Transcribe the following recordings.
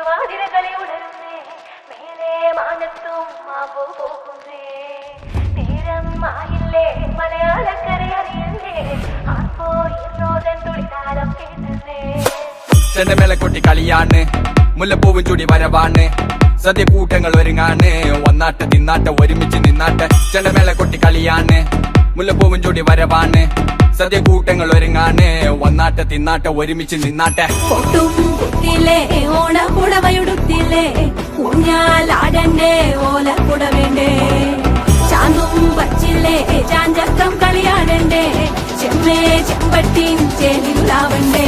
തിരുവാതിരകളെ ഉണരുന്നേ മേലെ മാനത്തും മാമ്പോ പോകുന്നേ തീരം ആയില്ലേ മലയാളക്കര അറിയണ്ടേ ആർപ്പോ ഇന്നോതൻ തുളിതാരം കേട്ടുന്നേ ചെണ്ടമേള കൊട്ടി കളിയാണ് മുല്ലപ്പൂവും ചൂടി വരവാണ് സദ്യ കൂട്ടങ്ങൾ ഒരുങ്ങാണ് ഒന്നാട്ട് തിന്നാട്ട് ഒരുമിച്ച് നിന്നാട്ട് ചെണ്ടമേള കൊട്ടി കളിയാണ് മുല്ലപ്പൂവും ചൂടി വരവാണ് സദ്യ കൂട്ടങ്ങൾ ഒരുങ്ങാണ് ഒന്നാട്ട് തിന്നാട്ട് ഒരുമിച്ച് നിന്നാട്ടെ പൊട്ടും കുത്തിയില്ലേ ഓണക്കുടവയുടുത്തില്ലേ ഊഞ്ഞാലാടണ്ടേ ഓലക്കുട വേണ്ടേ ചാന്തും പച്ചില്ലേ ചാഞ്ചക്കം കളിയാടണ്ടേ ചെമ്മേ ചെമ്പട്ടിൻ ചേലിലാവണ്ടേ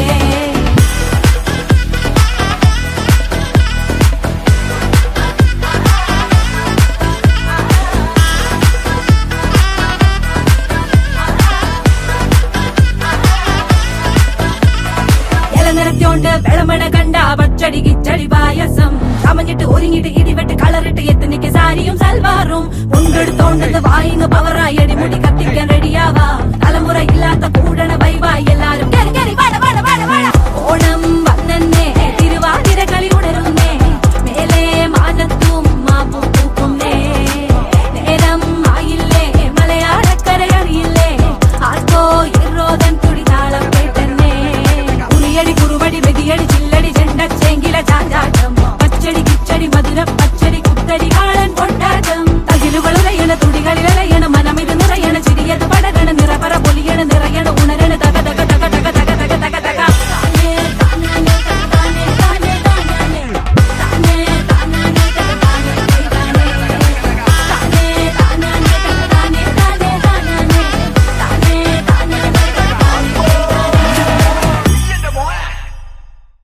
നിറച്ചോണ്ട് വെളമണ കണ്ട പച്ചടി കിച്ചടി പായസം ചമഞ്ഞിട്ട് ഒരുങ്ങിട്ട് ഇടിവെട്ട് കളറിട്ട് എത്തുനിക്ക് സാരിയും സൽവാറും കൊണ്ടെടുത്തോണ്ടത് വായിന്ന് പവറായി അടിമുടി കത്തിക്കാൻ റെഡിയാവാ തലമുറ ഇല്ലാത്ത കൂടണ വൈവായി എല്ലാരും